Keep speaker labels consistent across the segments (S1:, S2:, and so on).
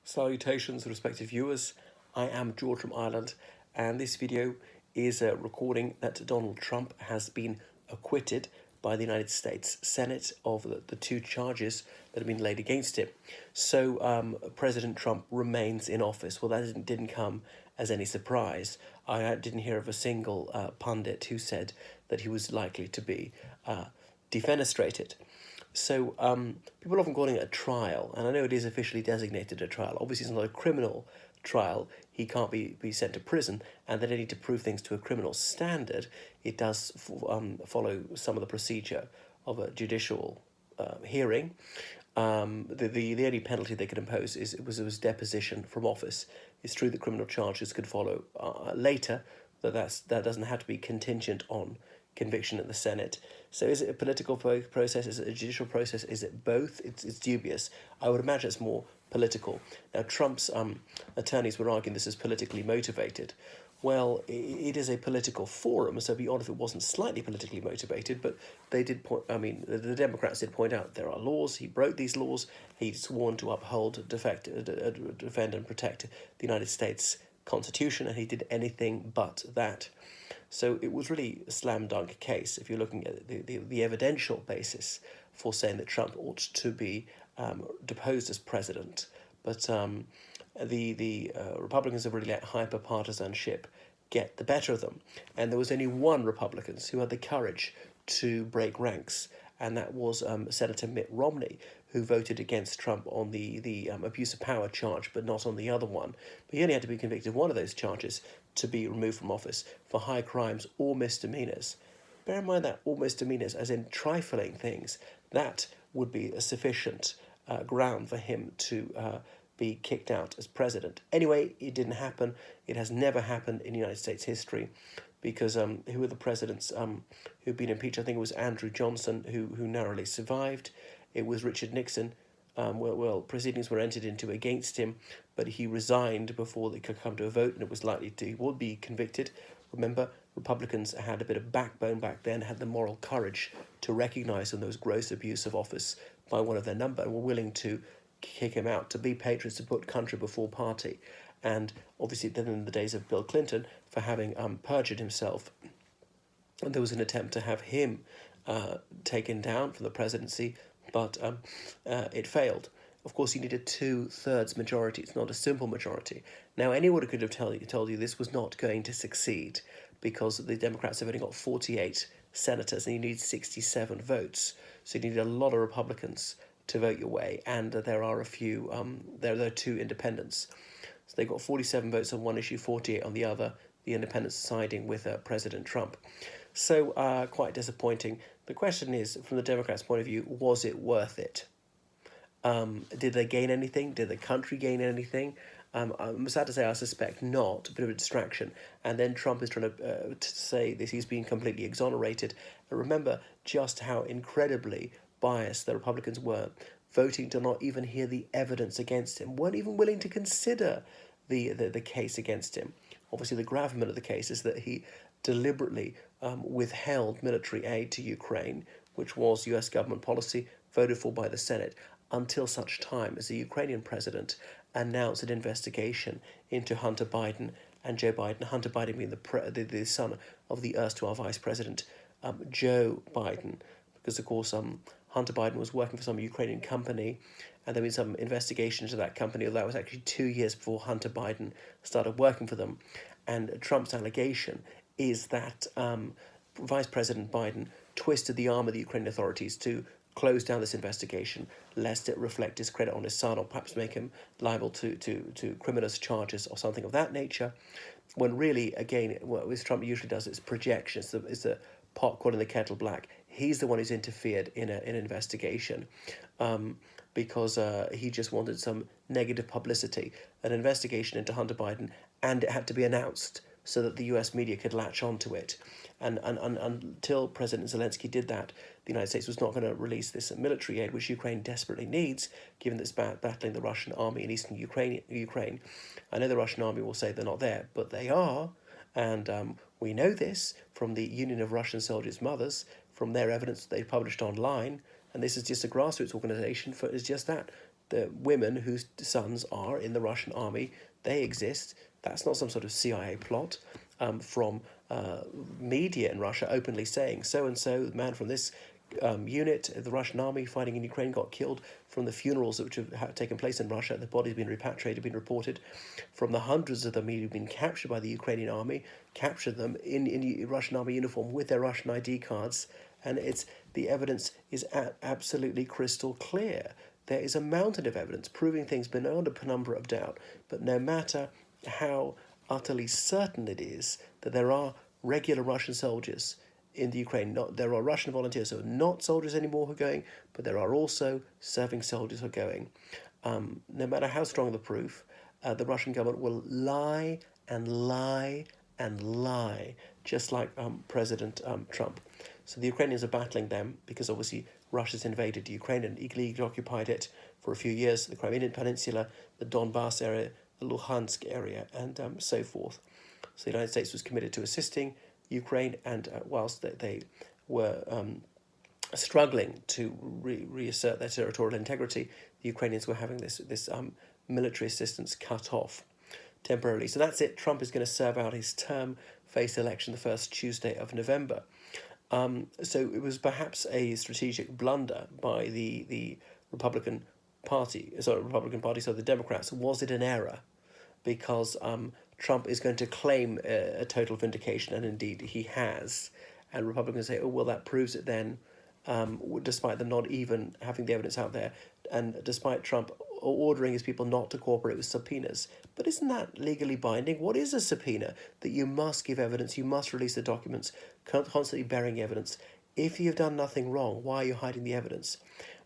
S1: Salutations, respected viewers. I am George from Ireland, and this video is a recording that Donald Trump has been acquitted by the United States Senate of the two charges that have been laid against him. So President Trump remains in office. Well, that didn't come as any surprise. I didn't hear of a single pundit who said that he was likely to be defenestrated. So people often calling it a trial, and I know it is officially designated a trial. Obviously, it's not a criminal trial. He can't be sent to prison, and they don't need to prove things to a criminal standard. It does follow some of the procedure of a judicial hearing. The only penalty they could impose was deposition from office. It's true that criminal charges could follow later, but that doesn't have to be contingent on conviction in the Senate. So is it a political process? Is it a judicial process? Is it both? It's dubious. I would imagine it's more political. Now, Trump's attorneys were arguing this is politically motivated. Well, it is a political forum, so it'd be odd if it wasn't slightly politically motivated, but they did point, the Democrats did point out there are laws, he broke these laws, he's sworn to uphold, defend and protect the United States Constitution, and he did anything but that. So it was really a slam dunk case if you're looking at the evidential basis for saying that Trump ought to be deposed as president. But the Republicans have really let hyper-partisanship get the better of them. And there was only one Republican who had the courage to break ranks, and that was Senator Mitt Romney, who voted against Trump on the abuse of power charge, but not on the other one. But he only had to be convicted of one of those charges to be removed from office for high crimes or misdemeanors. Bear in mind that all misdemeanors, as in trifling things, that would be a sufficient ground for him to be kicked out as president. Anyway, it didn't happen. It has never happened in United States history, because who were the presidents who've been impeached? I think it was Andrew Johnson who narrowly survived. It was Richard Nixon. Proceedings were entered into against him, but he resigned before they could come to a vote, and it was likely he would be convicted. Remember, Republicans had a bit of backbone back then, had the moral courage to recognise when there was gross abuse of office by one of their number, and were willing to kick him out, to be patriots, to put country before party. And obviously then in the days of Bill Clinton, for having perjured himself, and there was an attempt to have him taken down from the presidency, but it failed. Of course, he needed 2/3 majority. It's not a simple majority. Now, anyone could have told you this was not going to succeed, because the Democrats have only got 48 senators, and you need 67 votes. So you need a lot of Republicans to vote your way, and there are a few, there are two independents. So they got 47 votes on one issue, 48 on the other, the independents siding with President Trump. So quite disappointing. The question is, from the Democrats' point of view, was it worth it? Did they gain anything? Did the country gain anything? I'm sad to say I suspect not, a bit of a distraction. And then Trump is trying to say this, he's been completely exonerated. And remember just how incredibly biased the Republicans were, voting to not even hear the evidence against him, weren't even willing to consider the case against him. Obviously, the gravamen of the case is that he deliberately withheld military aid to Ukraine, which was US government policy, voted for by the Senate, until such time as the Ukrainian president announced an investigation into Hunter Biden and Joe Biden, Hunter Biden being the son of the erstwhile vice president, Joe Biden, because, of course, Hunter Biden was working for some Ukrainian company, and there was some investigation into that company, although that was actually 2 years before Hunter Biden started working for them. And Trump's allegation is that Vice President Biden twisted the arm of the Ukrainian authorities to close down this investigation, lest it reflect discredit on his son, or perhaps make him liable to criminal charges or something of that nature. When really, again, what Trump usually does is projection. It's the pot calling the kettle black. He's the one who's interfered in an investigation because he just wanted some negative publicity, an investigation into Hunter Biden, and it had to be announced so that the US media could latch onto it. And until President Zelensky did that, the United States was not going to release this military aid, which Ukraine desperately needs, given that it's battling the Russian army in eastern Ukraine. I know the Russian army will say they're not there, but they are. And we know this from the Union of Russian Soldiers' Mothers, from their evidence that they published online. And this is just a grassroots organization it's just that, the women whose sons are in the Russian army, they exist. That's not some sort of CIA plot from media in Russia openly saying so and so, the man from this unit, the Russian army fighting in Ukraine, got killed. From the funerals which have taken place in Russia, the bodies been repatriated, been reported. From the hundreds of them who've been captured by the Ukrainian army, captured them in Russian army uniform with their Russian ID cards, and the evidence is absolutely crystal clear. There is a mountain of evidence proving things beyond a penumbra of doubt. But no matter how utterly certain it is that there are regular Russian soldiers in the Ukraine, there are Russian volunteers who are not soldiers anymore who are going, but there are also serving soldiers who are going. No matter how strong the proof, the Russian government will lie and lie and lie, just like President Trump. So the Ukrainians are battling them because obviously Russia's invaded Ukraine and illegally occupied it for a few years, the Crimean Peninsula, the Donbass area, the Luhansk area, and so forth. So the United States was committed to assisting Ukraine, and whilst they were struggling to reassert their territorial integrity, the Ukrainians were having this military assistance cut off temporarily. So that's it. Trump is going to serve out his term, face election the first Tuesday of November. So it was perhaps a strategic blunder by the Republican Party, so the Democrats. Was it an error? Because Trump is going to claim a total vindication, and indeed he has. And Republicans say, oh, well, that proves it then, despite them not even having the evidence out there, and despite Trump ordering his people not to cooperate with subpoenas. But isn't that legally binding? What is a subpoena? That you must give evidence, you must release the documents, constantly bearing evidence. If you've done nothing wrong, why are you hiding the evidence?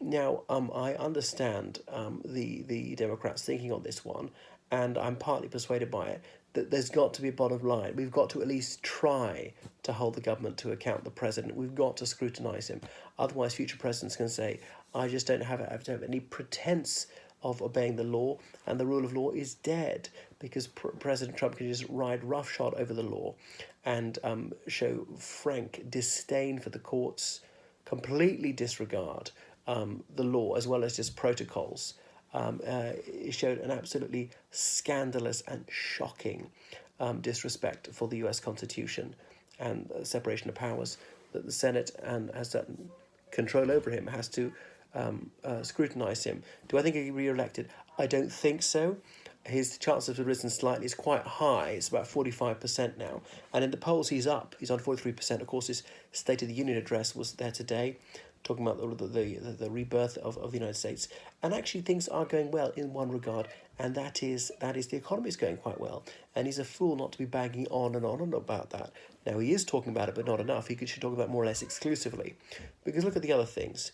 S1: Now, I understand the Democrats' thinking on this one, and I'm partly persuaded by it, that there's got to be a bottom line. We've got to at least try to hold the government to account, the president. We've got to scrutinise him. Otherwise, future presidents can say, I just don't have any pretense of obeying the law, and the rule of law is dead, because President Trump can just ride roughshod over the law and show frank disdain for the courts, completely disregard the law as well as just protocols. It showed an absolutely scandalous and shocking disrespect for the US Constitution and separation of powers that the Senate and has certain control over him, has to scrutinise him. Do I think he'll be re-elected? I don't think so. His chances have risen slightly. It's quite high. It's about 45% now. And in the polls, he's up. He's on 43%. Of course, his State of the Union address was there today, talking about the rebirth of the United States. And actually, things are going well in one regard, and that is the economy is going quite well. And he's a fool not to be banging on and on and about that. Now, he is talking about it, but not enough. He should talk about it more or less exclusively. Because look at the other things.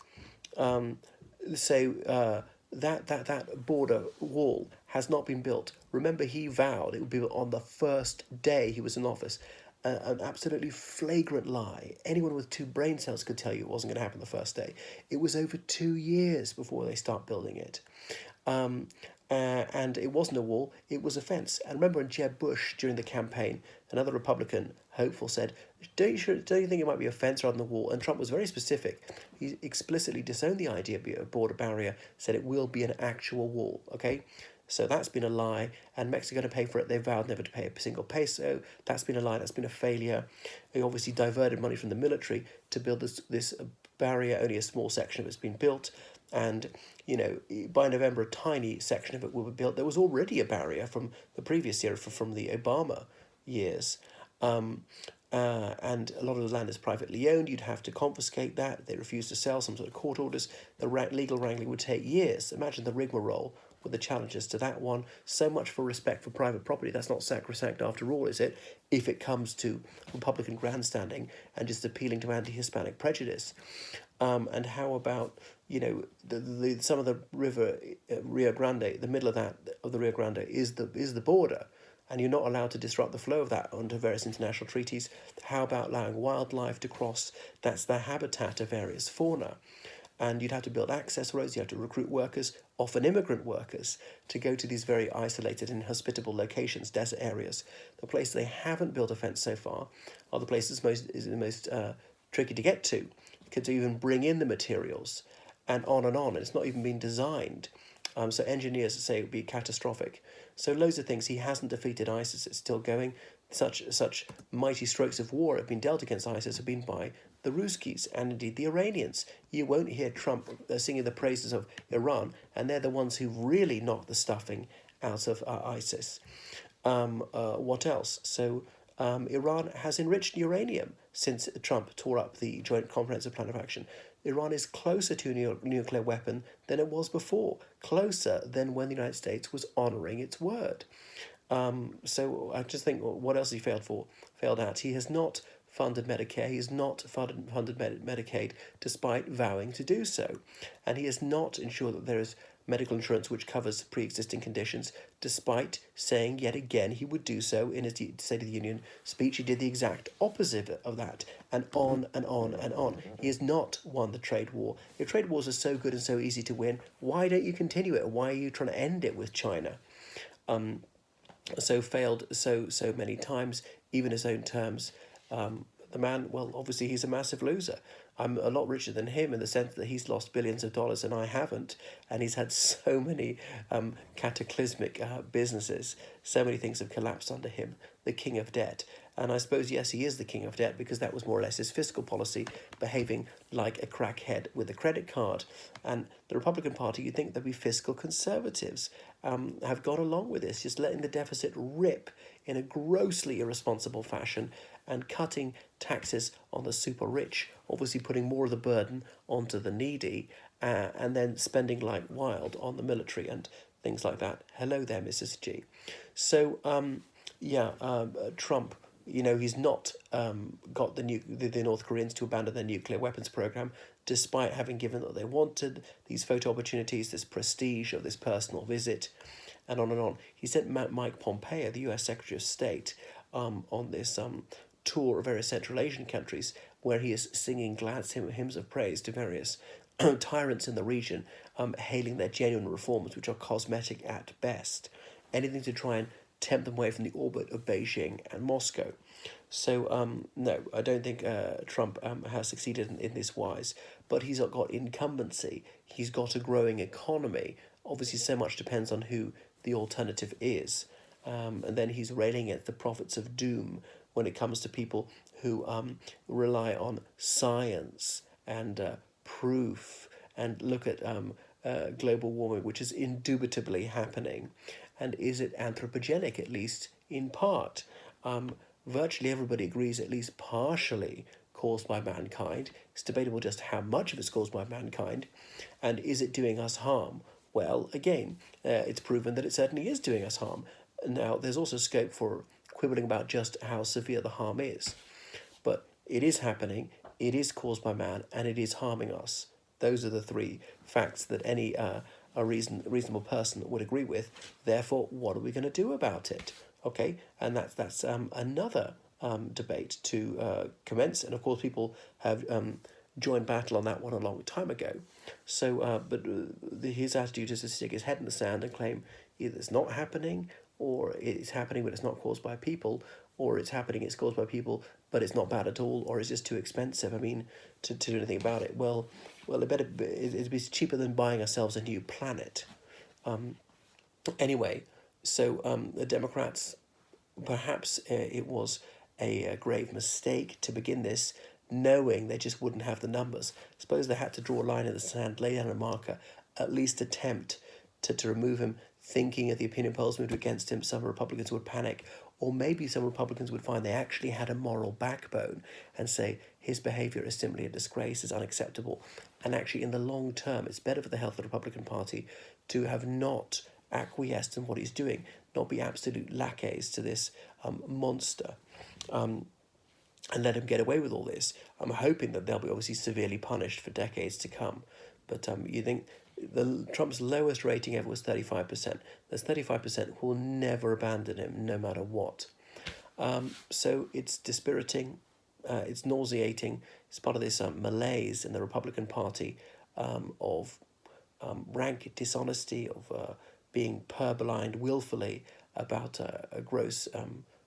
S1: That border wall has not been built. Remember, he vowed it would be built on the first day he was in office. An absolutely flagrant lie. Anyone with 2 brain cells could tell you it wasn't going to happen the first day. It was over 2 years before they start building it. And it wasn't a wall, it was a fence. And remember when Jeb Bush, during the campaign, another Republican hopeful said, don't you think it might be a fence rather than a wall? And Trump was very specific. He explicitly disowned the idea of a border barrier, said it will be an actual wall, okay? So that's been a lie, and Mexico going to pay for it. They vowed never to pay a single peso. That's been a lie, that's been a failure. They obviously diverted money from the military to build this barrier. Only a small section of it's been built. And, by November, a tiny section of it will be built. There was already a barrier from the previous year, from the Obama years. And a lot of the land is privately owned. You'd have to confiscate that. They refuse to sell, some sort of court orders. The legal wrangling would take years. Imagine the rigmarole with the challenges to that one. So much for respect for private property. That's not sacrosanct after all, is it? If it comes to Republican grandstanding and just appealing to anti-Hispanic prejudice. And how about, some of the river, Rio Grande, the middle of the Rio Grande is the border. And you're not allowed to disrupt the flow of that under various international treaties. How about allowing wildlife to cross? That's the habitat of various fauna. And you'd have to build access roads, you have to recruit workers, often immigrant workers, to go to these very isolated and inhospitable locations, desert areas. The places they haven't built a fence so far are the places most tricky to get to even bring in the materials, and on and on. And it's not even been designed. So engineers say it would be catastrophic. So loads of things. He hasn't defeated ISIS. It's still going. Such mighty strokes of war have been dealt against ISIS have been by the Ruskies and indeed the Iranians. You won't hear Trump singing the praises of Iran, and they're the ones who really knocked the stuffing out of ISIS. What else? So Iran has enriched uranium since Trump tore up the Joint Comprehensive Plan of Action. Iran is closer to a nuclear weapon than it was before, closer than when the United States was honouring its word. So I just think, what else has he failed at? He has not funded Medicare. He has not funded Medicaid, despite vowing to do so, and he has not ensured that there is medical insurance which covers pre-existing conditions, despite saying yet again he would do so in his State of the Union speech. He did the exact opposite of that, and on and on and on. He has not won the trade war. If trade wars are so good and so easy to win, why don't you continue it? Why are you trying to end it with China? So failed so many times, even his own terms. The man, well, obviously he's a massive loser. I'm a lot richer than him in the sense that he's lost billions of dollars and I haven't, and he's had so many cataclysmic businesses. So many things have collapsed under him. The king of debt. And I suppose, yes, he is the king of debt because that was more or less his fiscal policy, behaving like a crackhead with a credit card. And the Republican Party, you'd think they'd be fiscal conservatives, have gone along with this, just letting the deficit rip in a grossly irresponsible fashion and cutting taxes on the super rich, obviously putting more of the burden onto the needy, and then spending like wild on the military and things like that. Hello there, Mrs. G. So, Trump, he's not got the North Koreans to abandon their nuclear weapons program, despite having given what they wanted, these photo opportunities, this prestige of this personal visit, and on and on. He sent Mike Pompeo, the US Secretary of State, on this tour of various Central Asian countries, where he is singing glad hymns of praise to various tyrants in the region, hailing their genuine reforms, which are cosmetic at best. Anything to try and tempt them away from the orbit of Beijing and Moscow. So, no, I don't think Trump has succeeded in this wise, but he's got incumbency. He's got a growing economy. Obviously, so much depends on who the alternative is. And then he's railing at the prophets of doom when it comes to people who rely on science and proof and look at global warming, which is indubitably happening. And is it anthropogenic, at least in part? Virtually everybody agrees, at least partially caused by mankind. It's debatable just how much of it's caused by mankind. And is it doing us harm? Well, again, it's proven that it certainly is doing us harm. Now, there's also scope for quibbling about just how severe the harm is. But it is happening, it is caused by man, and it is harming us. Those are the three facts that any reasonable person would agree with. Therefore, what are we going to do about it? Okay, and that's another debate to commence. And of course, people have joined battle on that one a long time ago. So, but his attitude is to stick his head in the sand and claim either it's not happening, or it's happening but it's not caused by people, or it's happening, it's caused by people, but it's not bad at all, or it's just too expensive. I mean, to do anything about it. Well, it'd be cheaper than buying ourselves a new planet. Anyway, so the Democrats, perhaps it was a grave mistake to begin this, knowing they just wouldn't have the numbers. Suppose they had to draw a line in the sand, lay down a marker, at least attempt to remove him, thinking if the opinion polls moved against him, some Republicans would panic, or maybe some Republicans would find they actually had a moral backbone and say his behaviour is simply a disgrace, is unacceptable. And actually, in the long term, it's better for the health of the Republican Party to have not acquiesced in what he's doing, not be absolute lackey to this monster, and let him get away with all this. I'm hoping that they'll be obviously severely punished for decades to come. But you think Trump's lowest rating ever was 35%. There's 35% who will never abandon him, no matter what. So it's dispiriting, it's nauseating. It's part of this malaise in the Republican Party of rank dishonesty, of being purblind willfully about a gross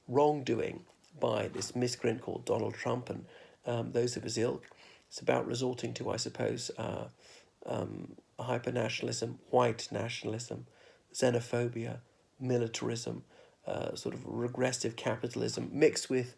S1: wrongdoing by this miscreant called Donald Trump and those of his ilk. It's about resorting to, I suppose, hyper-nationalism, white nationalism, xenophobia, militarism, sort of regressive capitalism mixed with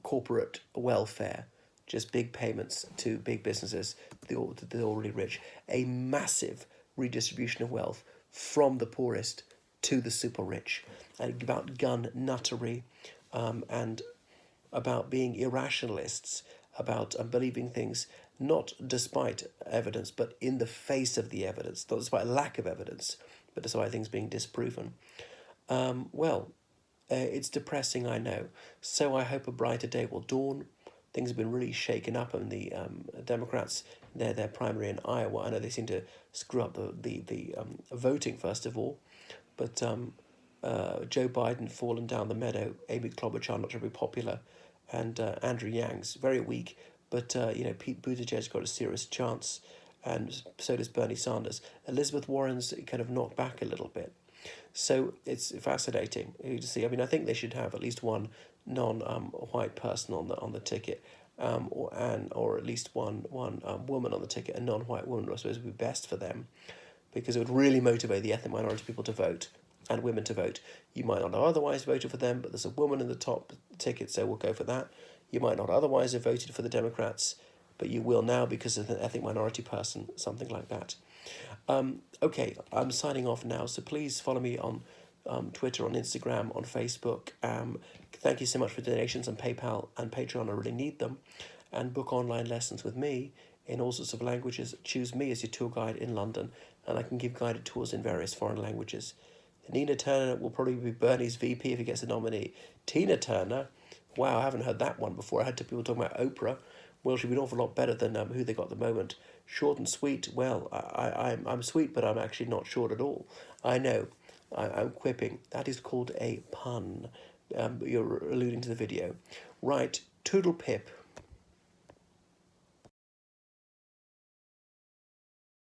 S1: corporate welfare, just big payments to big businesses, the already rich, a massive redistribution of wealth from the poorest to the super rich, and about gun nuttery, and about being irrationalists, about believing things not despite evidence, but in the face of the evidence, not despite lack of evidence, but despite things being disproven. Well, it's depressing, I know. So I hope a brighter day will dawn. Things have been really shaken up, and the Democrats, their primary in Iowa, I know they seem to screw up the voting first of all, but Joe Biden fallen down the meadow, Amy Klobuchar not very popular, and Andrew Yang's very weak, but Pete Buttigieg got a serious chance, and so does Bernie Sanders. Elizabeth Warren's kind of knocked back a little bit. So it's fascinating to see. I mean, I think they should have at least one non-white person on the ticket, or at least one woman on the ticket, a non-white woman. I suppose would be best for them, because it would really motivate the ethnic minority people to vote and women to vote. You might not have otherwise voted for them, but there's a woman in the top ticket, so we'll go for that. You might not otherwise have voted for the Democrats, but you will now because of an ethnic minority person, something like that. Okay, I'm signing off now, so please follow me on Twitter, on Instagram, on Facebook. Thank you so much for donations on PayPal and Patreon. I really need them. And book online lessons with me in all sorts of languages. Choose me as your tour guide in London, and I can give guided tours in various foreign languages. Nina Turner will probably be Bernie's VP if he gets a nominee. Tina Turner, wow, I haven't heard that one before. I had people talking about Oprah. Well, she'd be an awful lot better than who they got at the moment. Short and sweet. Well, I'm sweet, but I'm actually not short at all. I know. I'm quipping. That is called a pun. You're alluding to the video. Right, toodle pip.